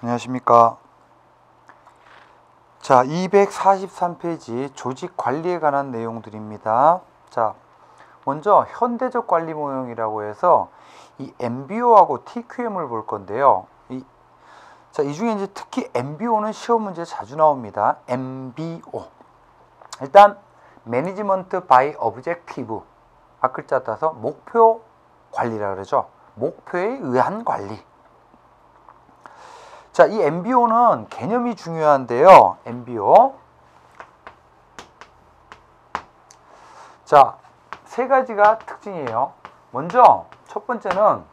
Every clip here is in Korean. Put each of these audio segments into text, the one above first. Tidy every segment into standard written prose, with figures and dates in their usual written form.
안녕하십니까. 자, 243페이지 조직 관리에 관한 내용들입니다. 자, 먼저 현대적 관리 모형이라고 해서 이 MBO하고 TQM을 볼 건데요. 이 중에 이제 특히 MBO는 시험 문제 자주 나옵니다. MBO. 일단 매니지먼트 바이 오브젝티브. 앞글자 따서 목표 관리라 그러죠. 목표에 의한 관리. 자, 이 MBO는 개념이 중요한데요. MBO. 자, 세 가지가 특징이에요. 먼저 첫 번째는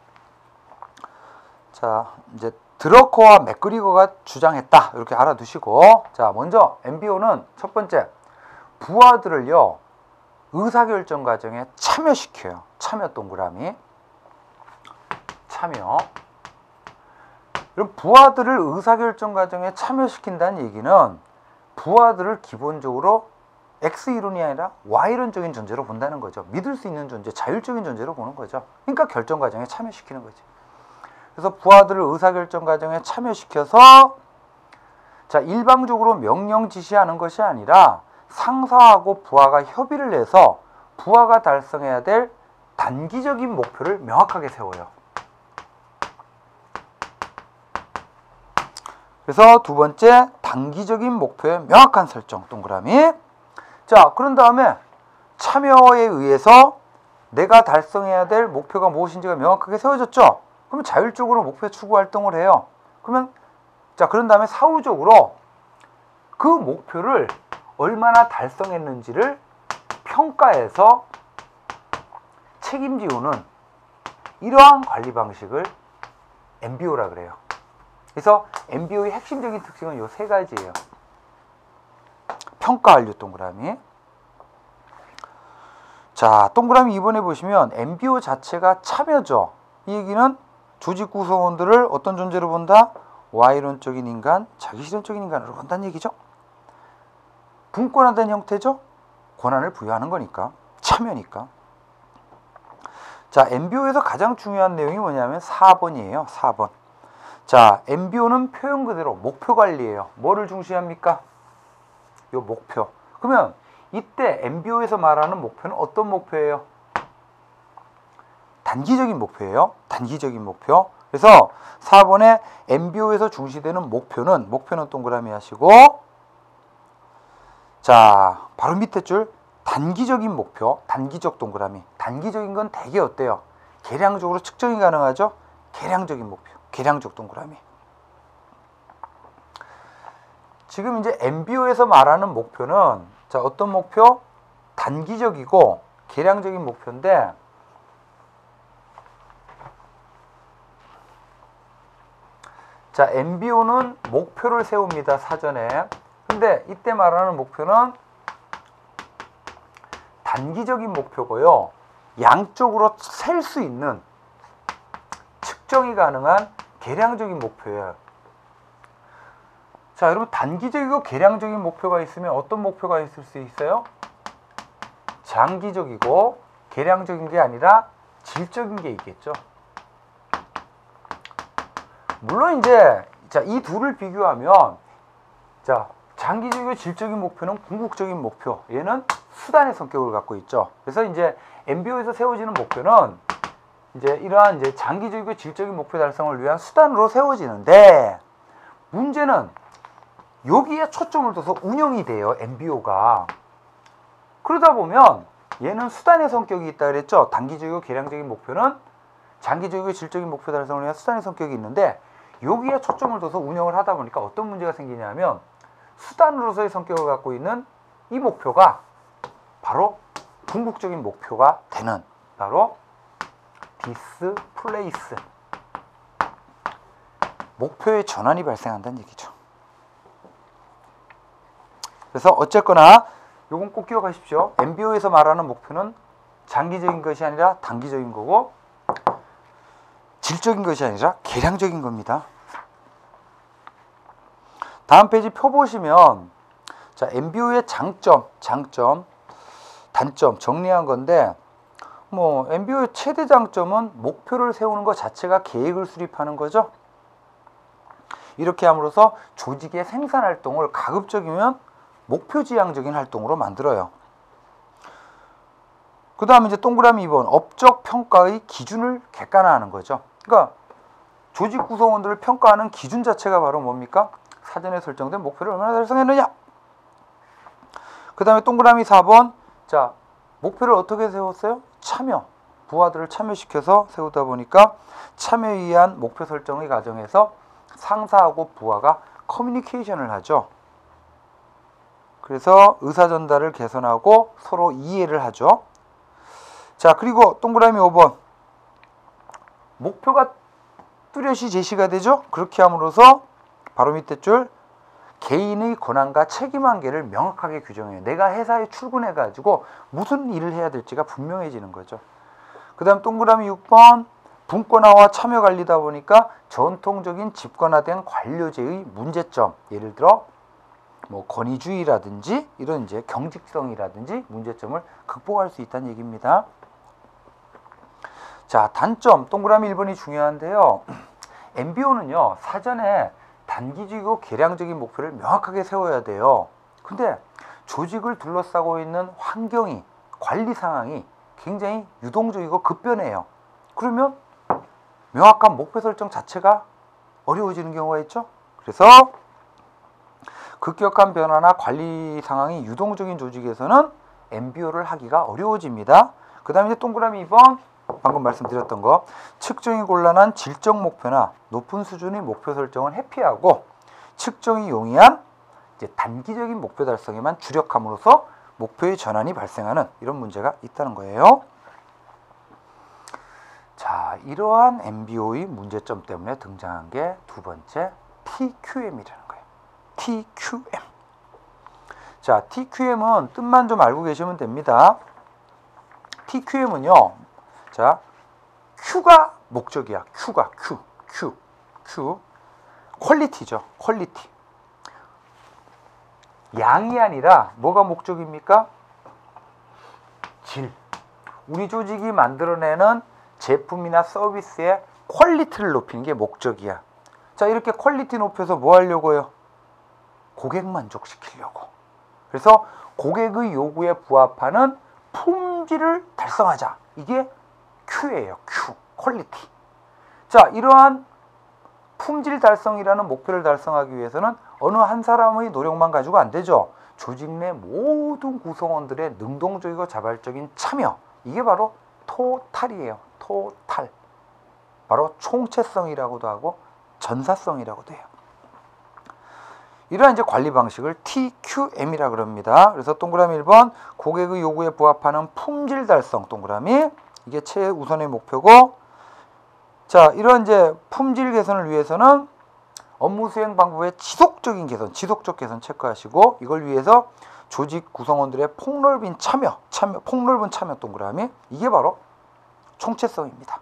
자, 이제 드러커와 맥그리거가 주장했다. 이렇게 알아두시고, 자, 먼저 MBO는 첫 번째 부하들을요 의사결정 과정에 참여시켜요. 참여 동그라미. 참여. 그럼 부하들을 의사결정 과정에 참여시킨다는 얘기는 부하들을 기본적으로 X이론이 아니라 Y론적인 존재로 본다는 거죠. 믿을 수 있는 존재, 자율적인 존재로 보는 거죠. 그러니까 결정 과정에 참여시키는 거지. 그래서 부하들을 의사결정 과정에 참여시켜서 자, 일방적으로 명령 지시하는 것이 아니라 상사하고 부하가 협의를 해서 부하가 달성해야 될 단기적인 목표를 명확하게 세워요. 그래서 두 번째, 단기적인 목표의 명확한 설정, 동그라미. 자, 그런 다음에 참여에 의해서 내가 달성해야 될 목표가 무엇인지가 명확하게 세워졌죠? 그러면 자율적으로 목표 추구 활동을 해요. 그러면, 자, 그런 다음에 사후적으로 그 목표를 얼마나 달성했는지를 평가해서 책임지우는 이러한 관리 방식을 MBO라 그래요. 그래서 MBO의 핵심적인 특징은 이 세 가지예요. 평가 완료 동그라미. 자, 동그라미 2번에 보시면 MBO 자체가 참여죠. 이 얘기는 조직 구성원들을 어떤 존재로 본다? Y론적인 인간, 자기실현적인 인간으로 본다는 얘기죠. 분권화된 형태죠. 권한을 부여하는 거니까. 참여니까. 자, MBO에서 가장 중요한 내용이 뭐냐면 4번이에요. 4번. 자, MBO는 표현 그대로 목표 관리예요. 뭐를 중시합니까? 요 목표. 그러면 이때 MBO에서 말하는 목표는 어떤 목표예요? 단기적인 목표예요. 단기적인 목표. 그래서 4번에 MBO에서 중시되는 목표는 동그라미 하시고, 자, 바로 밑에 줄 단기적인 목표, 단기적 동그라미. 단기적인 건 되게 어때요? 계량적으로 측정이 가능하죠? 계량적인 목표, 계량적 동그라미. 지금 이제 MBO에서 말하는 목표는 자, 어떤 목표? 단기적이고 계량적인 목표인데, 자, MBO는 목표를 세웁니다, 사전에. 근데 이때 말하는 목표는 단기적인 목표고요. 양쪽으로 셀 수 있는 측정이 가능한 계량적인 목표예요. 자, 여러분 단기적이고 계량적인 목표가 있으면 어떤 목표가 있을 수 있어요? 장기적이고 계량적인 게 아니라 질적인 게 있겠죠. 물론 이제 자, 이 둘을 비교하면 자, 장기적이고 질적인 목표는 궁극적인 목표. 얘는 수단의 성격을 갖고 있죠. 그래서 이제 MBO에서 세워지는 목표는 이제 이러한 이제 장기적이고 질적인 목표 달성을 위한 수단으로 세워지는데, 문제는 여기에 초점을 둬서 운영이 돼요, MBO가. 그러다 보면 얘는 수단의 성격이 있다 그랬죠. 단기적이고 계량적인 목표는 장기적이고 질적인 목표 달성을 위한 수단의 성격이 있는데, 여기에 초점을 둬서 운영을 하다 보니까 어떤 문제가 생기냐면 수단으로서의 성격을 갖고 있는 이 목표가 바로 궁극적인 목표가 되는, 바로 디스플레이스, 목표의 전환이 발생한다는 얘기죠. 그래서 어쨌거나 요건 꼭 기억하십시오. MBO에서 말하는 목표는 장기적인 것이 아니라 단기적인 거고, 질적인 것이 아니라 계량적인 겁니다. 다음 페이지 표 보시면 자, MBO의 장점, 단점 정리한 건데, 뭐 MBO의 최대 장점은 목표를 세우는 것 자체가 계획을 수립하는 거죠. 이렇게 함으로써 조직의 생산 활동을 가급적이면 목표지향적인 활동으로 만들어요. 그 다음에 이제 동그라미 2번 업적 평가의 기준을 객관화하는 거죠. 그러니까 조직 구성원들을 평가하는 기준 자체가 바로 뭡니까? 사전에 설정된 목표를 얼마나 달성했느냐. 그 다음에 동그라미 4번 자 목표를 어떻게 세웠어요? 참여. 부하들을 참여시켜서 세우다 보니까 참여에 의한 목표 설정의 과정에서 상사하고 부하가 커뮤니케이션을 하죠. 그래서 의사전달을 개선하고 서로 이해를 하죠. 자, 그리고 동그라미 5번 목표가 뚜렷이 제시가 되죠. 그렇게 함으로써 바로 밑에 줄 개인의 권한과 책임 한계를 명확하게 규정해요. 내가 회사에 출근해가지고 무슨 일을 해야 될지가 분명해지는 거죠. 그 다음 동그라미 6번 분권화와 참여 관리다 보니까 전통적인 집권화된 관료제의 문제점, 예를 들어 뭐 권위주의라든지 이런 이제 경직성이라든지 문제점을 극복할 수 있다는 얘기입니다. 자, 단점 동그라미 1번이 중요한데요. MBO는요 사전에 단기적이고 계량적인 목표를 명확하게 세워야 돼요. 근데 조직을 둘러싸고 있는 환경이 관리 상황이 굉장히 유동적이고 급변해요. 그러면 명확한 목표 설정 자체가 어려워지는 경우가 있죠. 그래서 급격한 변화나 관리 상황이 유동적인 조직에서는 MBO를 하기가 어려워집니다. 그 다음에 이제 동그라미 2번 방금 말씀드렸던 거 측정이 곤란한 질적 목표나 높은 수준의 목표 설정은 회피하고 측정이 용이한 이제 단기적인 목표 달성에만 주력함으로써 목표의 전환이 발생하는 이런 문제가 있다는 거예요. 자, 이러한 MBO의 문제점 때문에 등장한 게 두 번째 TQM이라는 거예요. TQM. 자, TQM은 뜻만 좀 알고 계시면 됩니다. TQM은요. 자, Q가 목적이야. Q. 퀄리티죠. 퀄리티. 양이 아니라 뭐가 목적입니까? 질. 우리 조직이 만들어내는 제품이나 서비스의 퀄리티를 높이는 게 목적이야. 자, 이렇게 퀄리티 높여서 뭐 하려고요? 고객 만족시키려고. 그래서 고객의 요구에 부합하는 품질을 달성하자. 이게 Q예요. Q. 퀄리티. 자, 이러한 품질 달성이라는 목표를 달성하기 위해서는 어느 한 사람의 노력만 가지고 안 되죠. 조직 내 모든 구성원들의 능동적이고 자발적인 참여. 이게 바로 토탈이에요. 토탈. 바로 총체성이라고도 하고 전사성이라고도 해요. 이러한 이제 관리 방식을 TQM이라 그럽니다. 그래서 동그라미 1번 고객의 요구에 부합하는 품질 달성 동그라미 이게 최우선의 목표고 자, 이런 이제 품질 개선을 위해서는 업무 수행 방법의 지속적인 개선, 지속적 개선 체크하시고 이걸 위해서 조직 구성원들의 폭넓은 참여 동그라미 이게 바로 총체성입니다.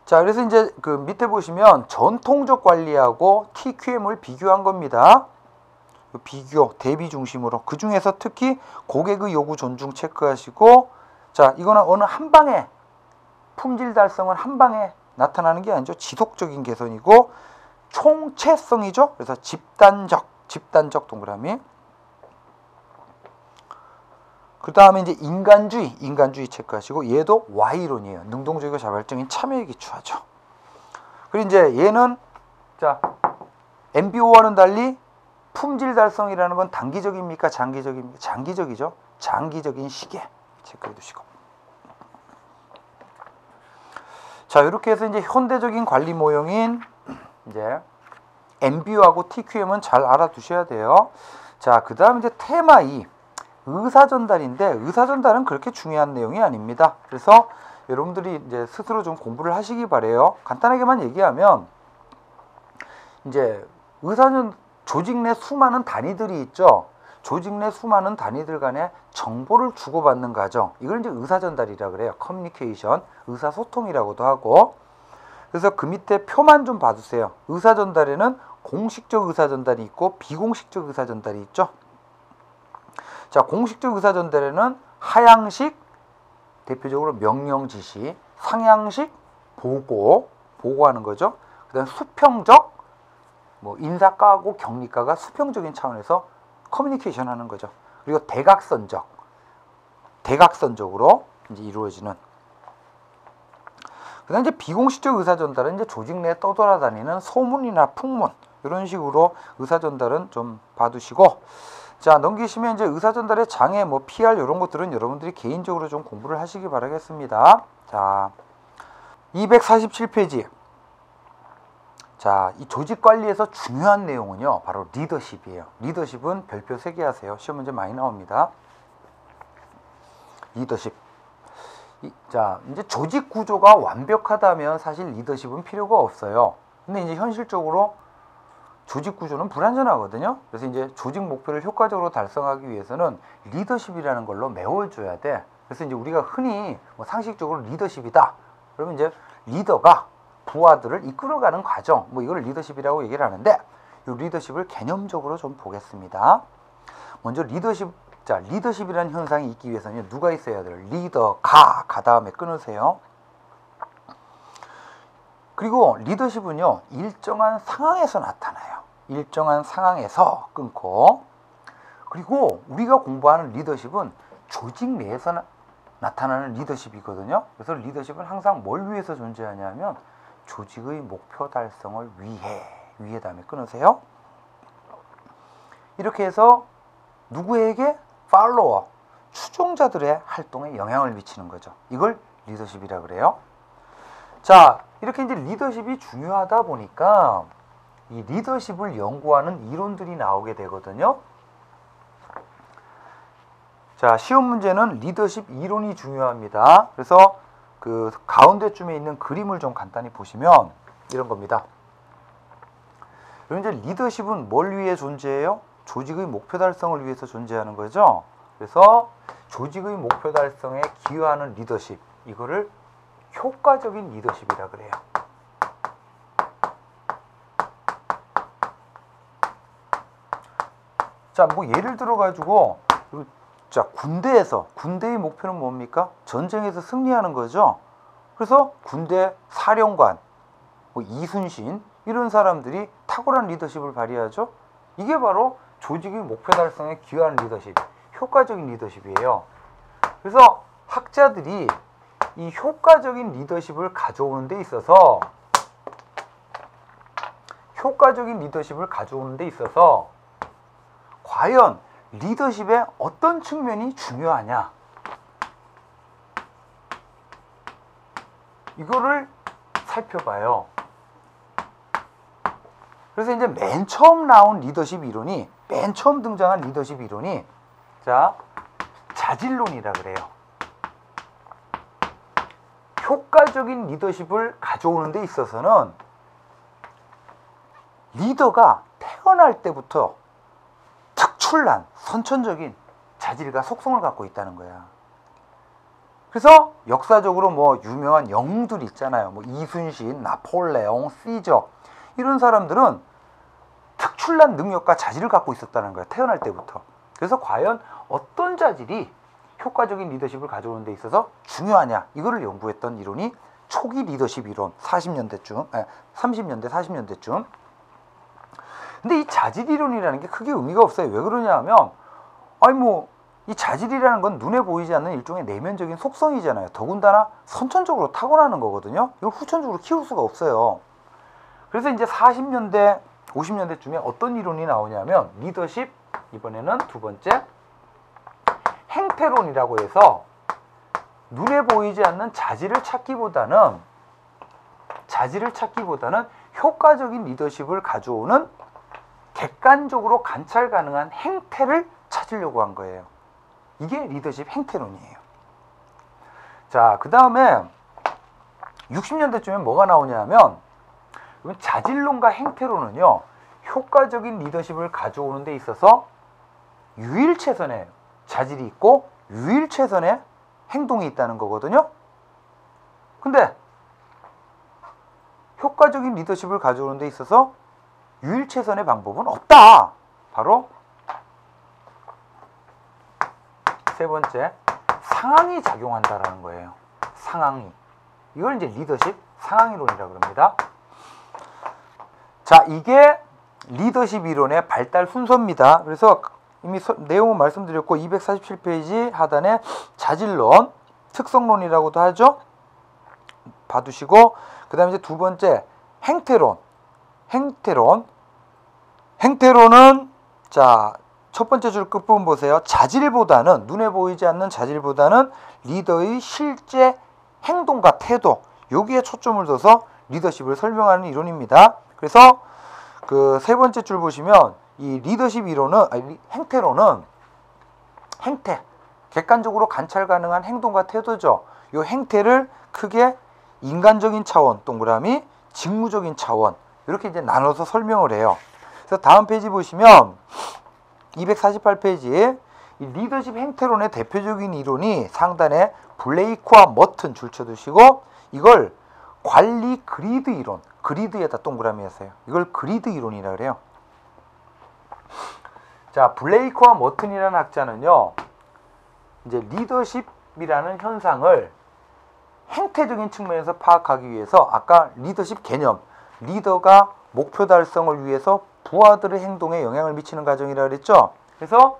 자, 그래서 이제 그 밑에 보시면 전통적 관리하고 TQM을 비교한 겁니다. 비교, 대비 중심으로 그 중에서 특히 고객의 요구 존중 체크하시고 자, 이거는 어느 한 방에 품질 달성은 한 방에 나타나는 게 아니죠. 지속적인 개선이고 총체성이죠. 그래서 집단적 동그라미. 그 다음에 이제 인간주의 체크하시고 얘도 Y론이에요. 능동적이고 자발적인 참여에 기초하죠. 그리고 이제 얘는 자 MBO와는 달리 품질 달성이라는 건 단기적입니까? 장기적입니까? 장기적이죠. 장기적인 시계 체크해 두시고. 자, 이렇게 해서 이제 현대적인 관리 모형인 이제 MBO하고 TQM은 잘 알아두셔야 돼요. 자, 그 다음 이제 테마 2 의사전달인데 의사전달은 그렇게 중요한 내용이 아닙니다. 그래서 여러분들이 이제 스스로 좀 공부를 하시기 바래요. 간단하게만 얘기하면 이제 조직 내 수많은 단위들이 있죠. 조직 내 수많은 단위들 간에 정보를 주고받는 과정 이걸 이제 의사전달이라 그래요. 커뮤니케이션, 의사소통이라고도 하고. 그래서 그 밑에 표만 좀 봐주세요. 의사전달에는 공식적 의사전달이 있고 비공식적 의사전달이 있죠. 자, 공식적 의사전달에는 하향식 대표적으로 명령 지시, 상향식 보고하는 거죠. 그 그다음 수평적, 뭐 인사과하고 격리과가 수평적인 차원에서 커뮤니케이션 하는 거죠. 그리고 대각선적으로 이제 이루어지는. 그다음 이제 비공식적 의사 전달은 이제 조직 내에 떠돌아다니는 소문이나 풍문, 이런 식으로 의사 전달은 좀 봐두시고, 자, 넘기시면 이제 의사 전달의 장애, 뭐 PR 이런 것들은 여러분들이 개인적으로 좀 공부를 하시기 바라겠습니다. 자, 247페이지. 자, 이 조직 관리에서 중요한 내용은요, 바로 리더십이에요. 리더십은 별표 3개 하세요. 시험 문제 많이 나옵니다. 리더십. 자, 이제 조직 구조가 완벽하다면 사실 리더십은 필요가 없어요. 근데 이제 현실적으로 조직 구조는 불완전하거든요. 그래서 이제 조직 목표를 효과적으로 달성하기 위해서는 리더십이라는 걸로 메워줘야 돼. 그래서 이제 우리가 흔히 뭐 상식적으로 리더십이다. 그러면 이제 리더가 부하들을 이끌어가는 과정, 뭐 이걸 리더십이라고 얘기를 하는데, 이 리더십을 개념적으로 좀 보겠습니다. 먼저 리더십이라는 현상이 있기 위해서는 누가 있어야 돼요? 리더가 다음에 끊으세요. 그리고 리더십은요, 일정한 상황에서 나타나요. 일정한 상황에서 끊고, 그리고 우리가 공부하는 리더십은 조직 내에서 나타나는 리더십이거든요. 그래서 리더십은 항상 뭘 위해서 존재하냐면 조직의 목표 달성을 위해 다음에 끊으세요. 이렇게 해서 누구에게? 팔로워, 추종자들의 활동에 영향을 미치는 거죠. 이걸 리더십이라 그래요. 자, 이렇게 이제 리더십이 중요하다 보니까 이 리더십을 연구하는 이론들이 나오게 되거든요. 자, 시험 문제는 리더십 이론이 중요합니다. 그래서 그 가운데쯤에 있는 그림을 좀 간단히 보시면 이런 겁니다. 그럼 이제 리더십은 뭘 위해 존재해요? 조직의 목표 달성을 위해서 존재하는 거죠. 그래서 조직의 목표 달성에 기여하는 리더십, 이거를 효과적인 리더십이라 그래요. 자, 뭐 예를 들어 가지고, 자, 군대의 목표는 뭡니까? 전쟁에서 승리하는 거죠. 그래서 군대 사령관, 뭐 이순신, 이런 사람들이 탁월한 리더십을 발휘하죠. 이게 바로 조직의 목표 달성에 기여하는 리더십, 효과적인 리더십이에요. 그래서 학자들이 이 효과적인 리더십을 가져오는 데 있어서 과연 리더십의 어떤 측면이 중요하냐, 이거를 살펴봐요. 그래서 이제 맨 처음 등장한 리더십 이론이 자, 자질론이라 그래요. 효과적인 리더십을 가져오는 데 있어서는 리더가 태어날 때부터 특출난 선천적인 자질과 속성을 갖고 있다는 거야. 그래서 역사적으로 뭐 유명한 영웅들 있잖아요. 뭐 이순신, 나폴레옹, 시저, 이런 사람들은 특출난 능력과 자질을 갖고 있었다는 거야, 태어날 때부터. 그래서 과연 어떤 자질이 효과적인 리더십을 가져오는 데 있어서 중요하냐, 이거를 연구했던 이론이 초기 리더십 이론, 30년대, 40년대쯤. 근데 이 자질 이론이라는 게 크게 의미가 없어요. 왜 그러냐 하면, 이 자질이라는 건 눈에 보이지 않는 일종의 내면적인 속성이잖아요. 더군다나 선천적으로 타고나는 거거든요. 이걸 후천적으로 키울 수가 없어요. 그래서 이제 40년대, 50년대쯤에 어떤 이론이 나오냐면, 리더십, 이번에는 두 번째, 행태론이라고 해서 눈에 보이지 않는 자질을 찾기보다는 효과적인 리더십을 가져오는 객관적으로 관찰 가능한 행태를 찾으려고 한 거예요. 이게 리더십 행태론이에요. 자, 그 다음에 60년대쯤에 뭐가 나오냐면, 자질론과 행태론은요, 효과적인 리더십을 가져오는 데 있어서 유일최선의 자질이 있고 유일최선의 행동이 있다는 거거든요. 근데 효과적인 리더십을 가져오는 데 있어서 유일최선의 방법은 없다. 바로 세 번째, 상황이 작용한다라는 거예요. 상황이. 이걸 이제 리더십 상황이론이라고 합니다. 자, 이게 리더십 이론의 발달 순서입니다. 그래서 이미 내용은 말씀드렸고 247페이지 하단에 자질론, 특성론이라고도 하죠. 봐두시고 그 다음에 이제 두 번째 행태론. 행태론은 자, 첫 번째 줄 끝부분 보세요. 자질보다는, 눈에 보이지 않는 자질보다는 리더의 실제 행동과 태도, 여기에 초점을 둬서 리더십을 설명하는 이론입니다. 그래서 그 세 번째 줄 보시면 이 리더십 이론은, 행태론은 행태, 객관적으로 관찰 가능한 행동과 태도죠. 이 행태를 크게 인간적인 차원, 동그라미, 직무적인 차원, 이렇게 이제 나눠서 설명을 해요. 그래서 다음 페이지 보시면 248페이지에 이 리더십 행태론의 대표적인 이론이 상단에 블레이크와 머튼 줄쳐두시고 이걸 관리 그리드 이론, 그리드에다 동그라미 했어요. 이걸 그리드 이론이라 그래요. 자, 블레이크와 머튼이라는 학자는요, 이제 리더십이라는 현상을 행태적인 측면에서 파악하기 위해서 아까 리더십 개념, 리더가 목표 달성을 위해서 부하들의 행동에 영향을 미치는 과정이라 그랬죠. 그래서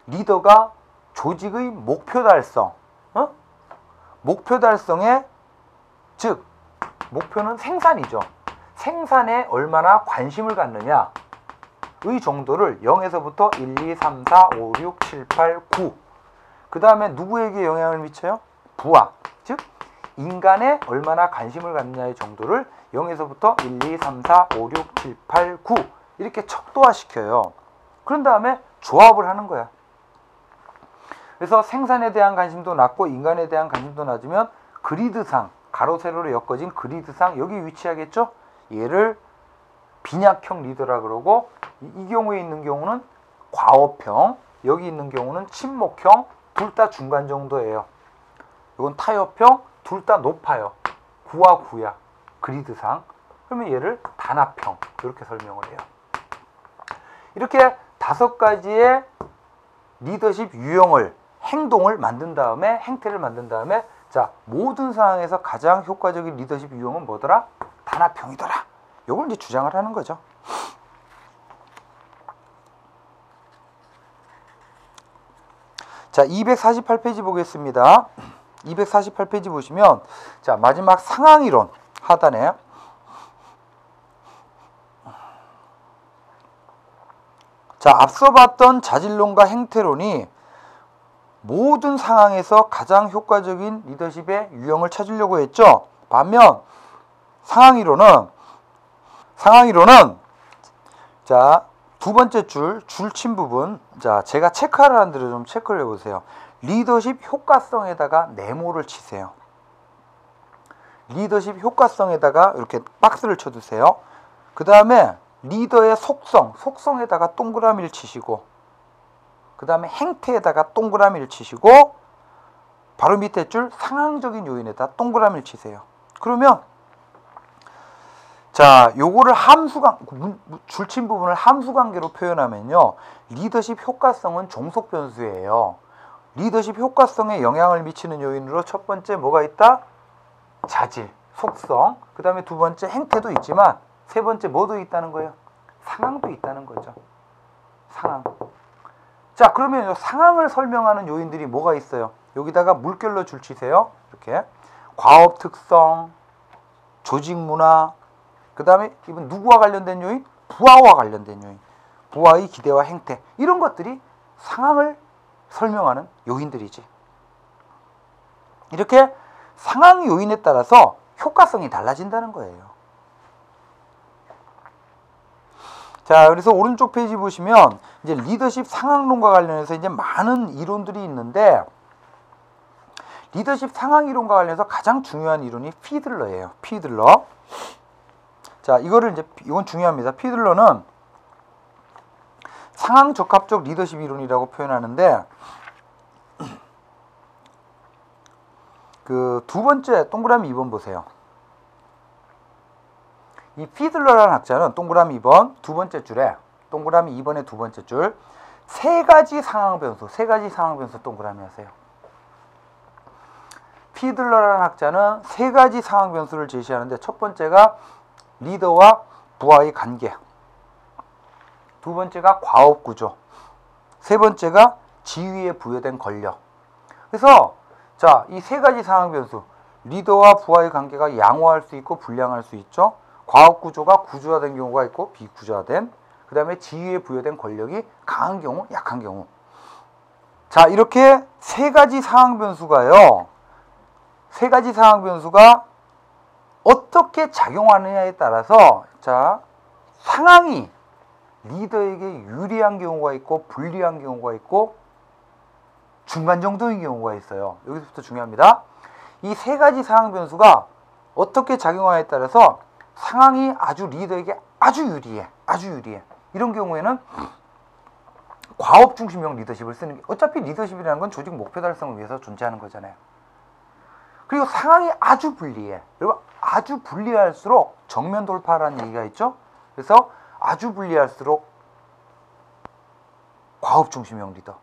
리더가 조직의 목표 달성, 목표 달성에, 즉 목표는 생산이죠. 생산에 얼마나 관심을 갖느냐의 정도를 0에서부터 1, 2, 3, 4, 5, 6, 7, 8, 9. 그 다음에 누구에게 영향을 미쳐요? 부하, 즉 인간에 얼마나 관심을 갖느냐의 정도를 0에서부터 1, 2, 3, 4, 5, 6, 7, 8, 9 이렇게 척도화시켜요. 그런 다음에 조합을 하는 거야. 그래서 생산에 대한 관심도 낮고 인간에 대한 관심도 낮으면 그리드상, 가로 세로로 엮어진 그리드상 여기 위치하겠죠? 얘를 빈약형 리더라 그러고 이 경우에 있는 경우는 과업형, 여기 있는 경우는 친목형, 둘 다 중간 정도예요. 이건 타협형, 둘 다 높아요. 9와 9야. 그리드상. 그러면 얘를 단합형 이렇게 설명을 해요. 이렇게 5가지의 리더십 유형을, 행동을 만든 다음에, 행태를 만든 다음에 자, 모든 상황에서 가장 효과적인 리더십 유형은 뭐더라? 단합형이더라. 이걸 이제 주장을 하는 거죠. 자, 248페이지 보겠습니다. 248페이지 보시면 자, 마지막 상황이론 하단에 자, 앞서 봤던 자질론과 행태론이 모든 상황에서 가장 효과적인 리더십의 유형을 찾으려고 했죠. 반면 상황이론은 자, 두 번째 줄친 부분, 자, 제가 체크하라는 대로 좀 체크를 해보세요. 리더십 효과성에다가 네모를 치세요. 리더십 효과성에다가 이렇게 박스를 쳐두세요. 그 다음에 리더의 속성에다가 동그라미를 치시고, 그 다음에 행태에다가 동그라미를 치시고, 바로 밑에 줄 상황적인 요인에다 동그라미를 치세요. 그러면 자, 요거를 줄친 부분을 함수관계로 표현하면요, 리더십 효과성은 종속 변수예요. 리더십 효과성에 영향을 미치는 요인으로 첫 번째 뭐가 있다? 자질, 속성. 그 다음에 두 번째 행태도 있지만 세 번째 뭐도 있다는 거예요? 상황도 있다는 거죠. 상황. 자, 그러면 상황을 설명하는 요인들이 뭐가 있어요? 여기다가 물결로 줄치세요. 이렇게 과업 특성, 조직 문화, 그 다음에 이번 누구와 관련된 요인? 부하와 관련된 요인. 부하의 기대와 행태. 이런 것들이 상황을 설명하는 요인들이지. 이렇게 상황 요인에 따라서 효과성이 달라진다는 거예요. 자, 그래서 오른쪽 페이지 보시면 이제 리더십 상황론과 관련해서 이제 많은 이론들이 있는데, 리더십 상황 이론과 관련해서 가장 중요한 이론이 피들러예요. 피들러. 자, 이건 중요합니다. 피들러는 상황 적합적 리더십 이론이라고 표현하는데, 그 두 번째 동그라미 2번 보세요. 이 피들러라는 학자는 동그라미 2번 두 번째 줄에, 동그라미 2번의 두 번째 줄, 세 가지 상황 변수 동그라미 하세요. 피들러라는 학자는 세 가지 상황 변수를 제시하는데, 첫 번째가 리더와 부하의 관계. 두 번째가 과업 구조. 세 번째가 지휘에 부여된 권력. 그래서 자, 이 세 가지 상황 변수. 리더와 부하의 관계가 양호할 수 있고 불량할 수 있죠. 과업 구조가 구조화된 경우가 있고 비구조화된. 그 다음에 지휘에 부여된 권력이 강한 경우, 약한 경우. 자, 이렇게 세 가지 상황 변수가요. 세 가지 상황 변수가 어떻게 작용하느냐에 따라서 자, 상황이 리더에게 유리한 경우가 있고 불리한 경우가 있고 중간 정도인 경우가 있어요. 여기서부터 중요합니다. 이 세 가지 상황 변수가 어떻게 작용하느냐에 따라서 상황이 아주 리더에게 아주 유리해. 아주 유리해. 이런 경우에는 과업 중심형 리더십을 쓰는 게, 어차피 리더십이라는 건 조직 목표 달성을 위해서 존재하는 거잖아요. 그리고 상황이 아주 불리해. 그리고 아주 불리할수록 정면 돌파라는 얘기가 있죠. 그래서 아주 불리할수록 과업 중심형 리더.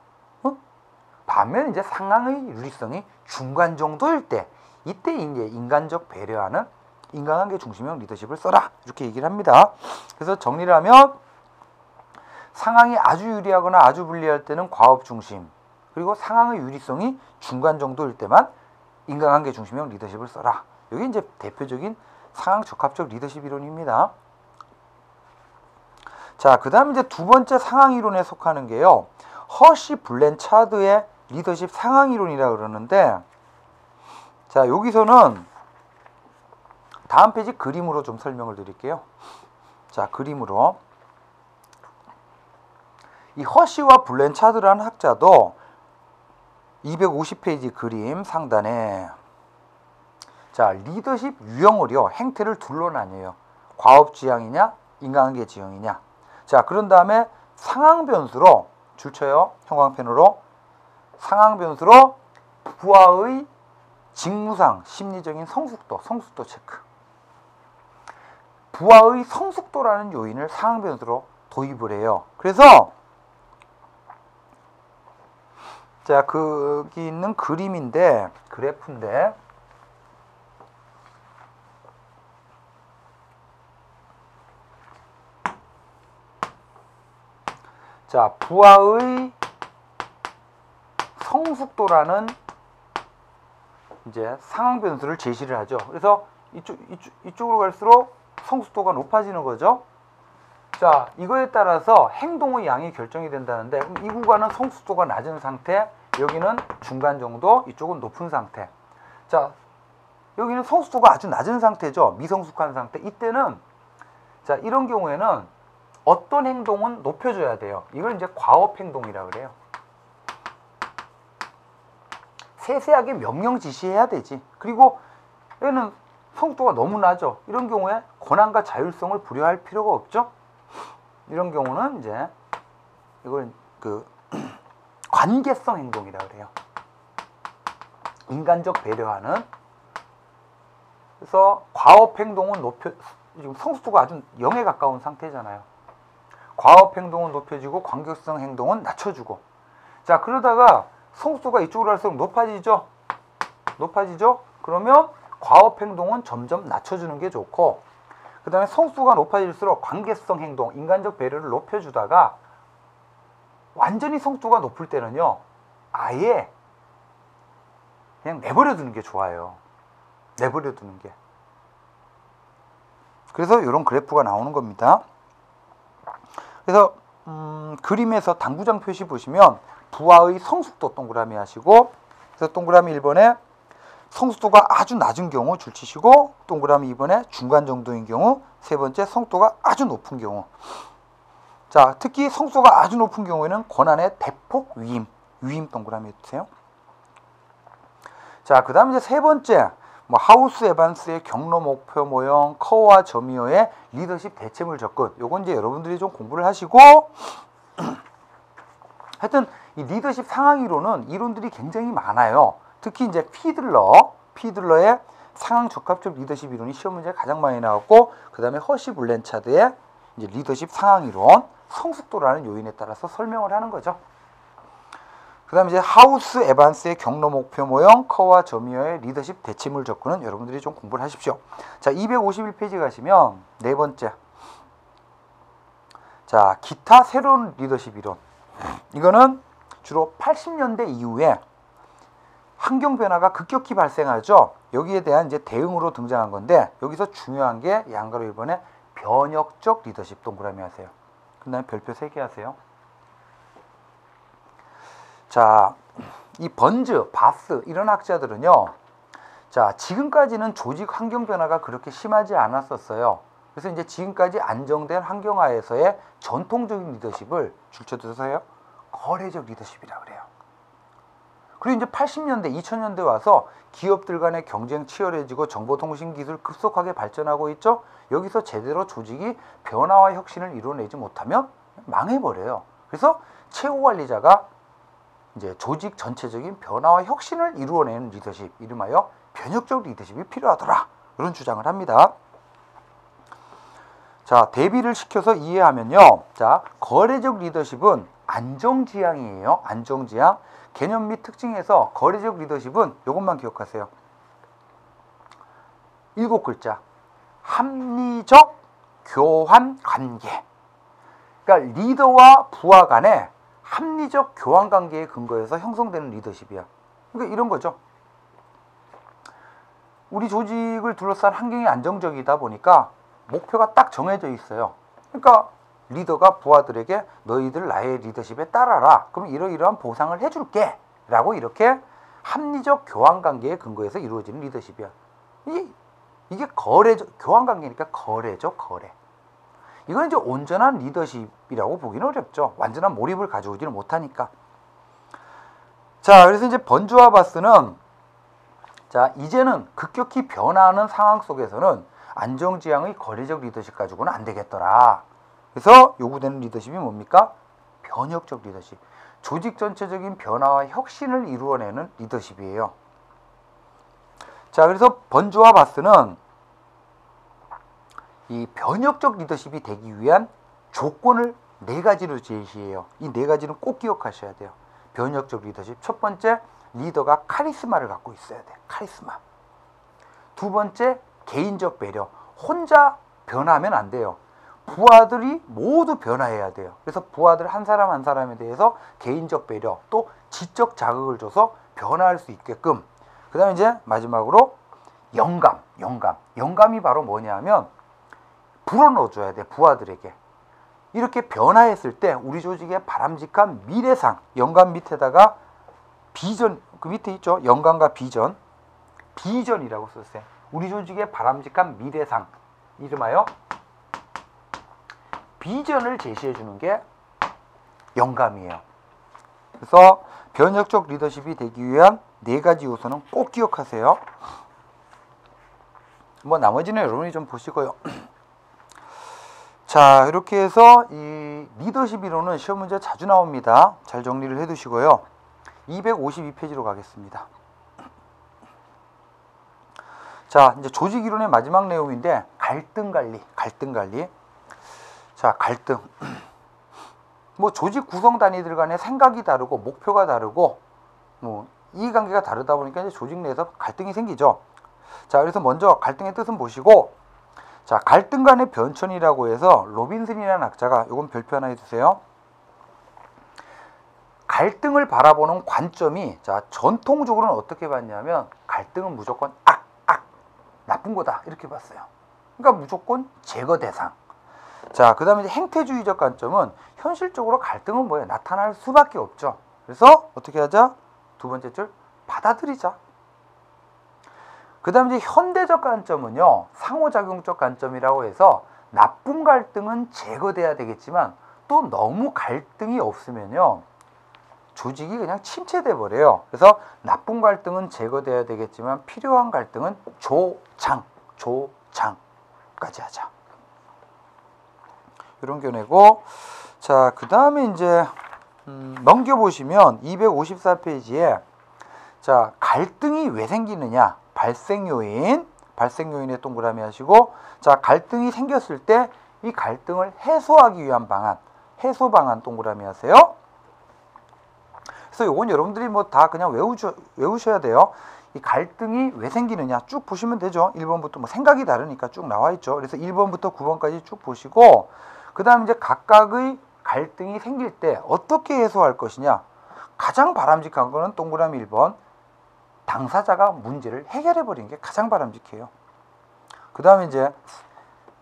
반면 이제 상황의 유리성이 중간 정도일 때, 이때 이제 인간적 배려하는 인간관계 중심형 리더십을 써라. 이렇게 얘기를 합니다. 그래서 정리를 하면 상황이 아주 유리하거나 아주 불리할 때는 과업 중심, 그리고 상황의 유리성이 중간 정도일 때만 인간관계 중심형 리더십을 써라. 여기 이제 대표적인 상황 적합적 리더십 이론입니다. 자, 그 다음 이제 두 번째 상황 이론에 속하는 게요, 허쉬 블랜차드의 리더십 상황 이론이라 그러는데, 자, 여기서는 다음 페이지 그림으로 좀 설명을 드릴게요. 자, 그림으로. 이 허쉬와 블랜차드라는 학자도 250페이지 그림 상단에, 자, 리더십 유형을요, 행태를 둘로 나뉘어요. 과업 지향이냐, 인간관계 지향이냐. 자, 그런 다음에 상황 변수로 줄쳐요. 형광펜으로. 상황 변수로 부하의 직무상 심리적인 성숙도 체크. 부하의 성숙도라는 요인을 상황 변수로 도입을 해요. 그래서 자, 거기 있는 그림인데, 그래프인데, 자, 부하의 성숙도라는 이제 상황 변수를 제시를 하죠. 그래서 이쪽으로 갈수록 성숙도가 높아지는 거죠. 자, 이거에 따라서 행동의 양이 결정이 된다는데, 이 구간은 성숙도가 낮은 상태, 여기는 중간 정도, 이쪽은 높은 상태. 자, 여기는 성숙도가 아주 낮은 상태죠. 미성숙한 상태. 이때는 자, 이런 경우에는 어떤 행동은 높여줘야 돼요. 이걸 이제 과업 행동이라고 그래요. 세세하게 명령 지시해야 되지. 그리고 얘는 성숙도가 너무 낮죠. 이런 경우에 권한과 자율성을 부여할 필요가 없죠. 이런 경우는 이제 이걸 관계성 행동이라고 그래요. 인간적 배려하는. 그래서 과업 행동은 지금 성숙도가 아주 0에 가까운 상태잖아요. 과업 행동은 높여주고 관계성 행동은 낮춰주고. 자, 그러다가 성숙도가 이쪽으로 갈수록 높아지죠. 그러면 과업 행동은 점점 낮춰주는 게 좋고, 그 다음에 성숙도가 높아질수록 관계성 행동, 인간적 배려를 높여주다가 완전히 성숙도가 높을 때는요, 아예 그냥 내버려두는 게 좋아요. 내버려두는 게. 그래서 이런 그래프가 나오는 겁니다. 그래서 그림에서 당구장 표시 보시면 부하의 성숙도 동그라미 하시고, 그래서 동그라미 1번에 성숙도가 아주 낮은 경우 줄 치시고, 동그라미 2번에 중간 정도인 경우, 세 번째 성숙도가 아주 높은 경우. 자, 특히 성숙도가 아주 높은 경우에는 권한의 대폭 위임 동그라미 해주세요. 자, 그 다음 이제 세 번째, 하우스 에반스의 경로 목표 모형, 커와 저미어의 리더십 대체물 접근. 요건 이제 여러분들이 좀 공부를 하시고, 하여튼 이 리더십 상황 이론은 이론들이 굉장히 많아요. 특히 이제 피들러의 상황 적합적 리더십 이론이 시험 문제에 가장 많이 나왔고, 그 다음에 허쉬 블랜차드의 이제 리더십 상황 이론, 성숙도라는 요인에 따라서 설명을 하는 거죠. 그 다음에 이제 하우스 에반스의 경로 목표 모형, 커와 저미어의 리더십 대치물 접근은 여러분들이 좀 공부를 하십시오. 자, 251페이지 가시면 네 번째. 자, 기타 새로운 리더십 이론. 이거는 주로 80년대 이후에 환경 변화가 급격히 발생하죠. 여기에 대한 이제 대응으로 등장한 건데, 여기서 중요한 게 양가로 1번에 변혁적 리더십 동그라미 하세요. 그 다음에 별표 3개 하세요. 자, 이 번즈, 바스 이런 학자들은요, 자, 지금까지는 조직 환경 변화가 그렇게 심하지 않았었어요. 그래서 이제 지금까지 안정된 환경하에서의 전통적인 리더십을 줄쳐들어서요, 거래적 리더십이라고 그래요. 그리고 이제 80년대, 2000년대 와서 기업들 간의 경쟁 치열해지고 정보통신 기술 급속하게 발전하고 있죠. 여기서 제대로 조직이 변화와 혁신을 이뤄내지 못하면 망해버려요. 그래서 최고관리자가 이제 조직 전체적인 변화와 혁신을 이루어내는 리더십, 이름하여 변혁적 리더십이 필요하더라, 이런 주장을 합니다. 자, 대비를 시켜서 이해하면요, 자, 거래적 리더십은 안정지향이에요. 안정지향. 개념 및 특징에서 거래적 리더십은 이것만 기억하세요. 7글자. 합리적 교환 관계. 그러니까 리더와 부하 간에 합리적 교환 관계에 근거해서 형성되는 리더십이야. 그러니까 이런 거죠. 우리 조직을 둘러싼 환경이 안정적이다 보니까 목표가 딱 정해져 있어요. 그러니까 리더가 부하들에게 너희들 나의 리더십에 따라라. 그럼 이러이러한 보상을 해줄게. 라고 이렇게 합리적 교환 관계에 근거해서 이루어지는 리더십이야. 이게 거래적, 교환 관계니까 거래죠, 거래. 이건 이제 온전한 리더십이라고 보기는 어렵죠. 완전한 몰입을 가져오지는 못하니까. 자, 그래서 이제 번즈와 바스는, 자, 이제는 급격히 변화하는 상황 속에서는 안정지향의 거래적 리더십 가지고는 안 되겠더라. 그래서 요구되는 리더십이 뭡니까? 변혁적 리더십. 조직 전체적인 변화와 혁신을 이루어내는 리더십이에요. 자, 그래서 번즈와 바스는 이 변혁적 리더십이 되기 위한 조건을 4가지로 제시해요. 이 4가지는 꼭 기억하셔야 돼요. 변혁적 리더십. 첫 번째, 리더가 카리스마를 갖고 있어야 돼. 카리스마. 두 번째, 개인적 배려. 혼자 변화하면 안 돼요. 부하들이 모두 변화해야 돼요. 그래서 부하들 한 사람 한 사람에 대해서 개인적 배려, 또 지적 자극을 줘서 변화할 수 있게끔. 그 다음에 이제 마지막으로 영감. 영감이 바로 뭐냐면 불어넣어줘야 돼, 부하들에게. 이렇게 변화했을 때 우리 조직의 바람직한 미래상, 영감 밑에다가 비전, 그 밑에 있죠? 영감과 비전. 비전이라고 썼어요. 우리 조직의 바람직한 미래상, 이름하여 비전을 제시해 주는 게 영감이에요. 그래서 변혁적 리더십이 되기 위한 4가지 요소는 꼭 기억하세요. 뭐 나머지는 여러분이 좀 보시고요. 자, 이렇게 해서 이 리더십 이론은 시험 문제 자주 나옵니다. 잘 정리를 해 두시고요. 252페이지로 가겠습니다. 자, 이제 조직 이론의 마지막 내용인데 갈등 관리. 자, 갈등. 뭐 조직 구성 단위들 간의 생각이 다르고 목표가 다르고 뭐 이해관계가 다르다 보니까 이제 조직 내에서 갈등이 생기죠. 자, 그래서 먼저 갈등의 뜻은 보시고, 자, 갈등 간의 변천이라고 해서 로빈슨이라는 학자가, 요건 별표 하나 해주세요. 갈등을 바라보는 관점이, 자, 전통적으로는 어떻게 봤냐면 갈등은 무조건 나쁜 거다, 이렇게 봤어요. 그러니까 무조건 제거 대상. 자, 그 다음에 행태주의적 관점은 현실적으로 갈등은 뭐예요? 나타날 수밖에 없죠. 그래서 어떻게 하자? 두 번째 줄, 받아들이자. 그 다음에 이제 현대적 관점은요, 상호작용적 관점이라고 해서 나쁜 갈등은 제거돼야 되겠지만 또 너무 갈등이 없으면요, 조직이 그냥 침체돼 버려요. 그래서 나쁜 갈등은 제거돼야 되겠지만 필요한 갈등은 조장까지 하자. 이런 견해고, 자, 그 다음에 이제 넘겨보시면 254페이지에 자, 갈등이 왜 생기느냐, 발생 요인에 동그라미 하시고, 자, 갈등이 생겼을 때 이 갈등을 해소하기 위한 방안, 해소 방안 동그라미 하세요. 그래서 요건 여러분들이 뭐 다 그냥 외우셔야 돼요. 이 갈등이 왜 생기느냐 쭉 보시면 되죠. 1번부터 뭐 생각이 다르니까 쭉 나와 있죠. 그래서 1번부터 9번까지 쭉 보시고 그 다음 이제 각각의 갈등이 생길 때 어떻게 해소할 것이냐. 가장 바람직한 거는 동그라미 1번 당사자가 문제를 해결해 버리는 게 가장 바람직해요. 그 다음에 이제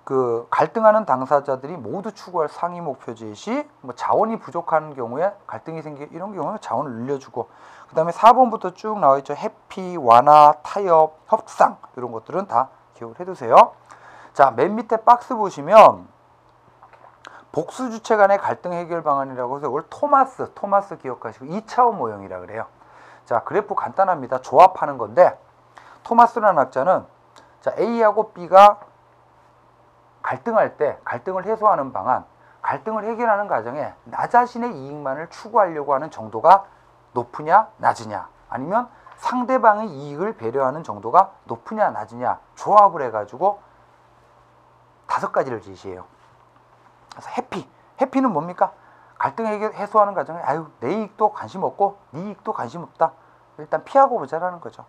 그 갈등하는 당사자들이 모두 추구할 상위 목표 제시, 뭐 자원이 부족한 경우에 갈등이 생기 이런 경우는 자원을 늘려주고, 그 다음에 4번부터 쭉 나와 있죠. 해피, 완화, 타협, 협상 이런 것들은 다 기억을 해두세요. 자, 맨 밑에 박스 보시면 복수 주체 간의 갈등 해결 방안이라고 해서 이걸 토마스 기억하시고 2차원 모형이라 그래요. 자, 그래프 간단합니다. 조합하는 건데 토마스라는 학자는 자, A하고 B가 갈등할 때 갈등을 해소하는 방안, 갈등을 해결하는 과정에 나 자신의 이익만을 추구하려고 하는 정도가 높으냐 낮으냐, 아니면 상대방의 이익을 배려하는 정도가 높으냐 낮으냐 조합을 해가지고 5가지를 제시해요. 그래서 해피는 뭡니까? 갈등 해소하는 과정에 내 이익도 관심 없고 네 이익도 관심 없다. 일단 피하고 보자라는 거죠.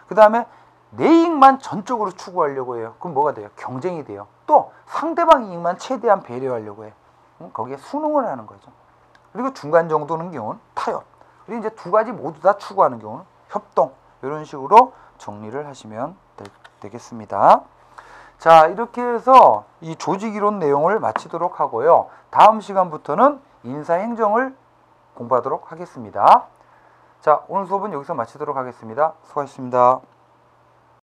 그 다음에 내 이익만 전적으로 추구하려고 해요. 그럼 뭐가 돼요? 경쟁이 돼요. 또 상대방 이익만 최대한 배려하려고 해. 거기에 순응을 하는 거죠. 그리고 중간 정도는 경우는 타협. 그리고 이제 2가지 모두 다 추구하는 경우는 협동. 이런 식으로 정리를 하시면 되겠습니다. 자, 이렇게 해서 이 조직이론 내용을 마치도록 하고요. 다음 시간부터는 인사행정을 공부하도록 하겠습니다. 자, 오늘 수업은 여기서 마치도록 하겠습니다. 수고하셨습니다.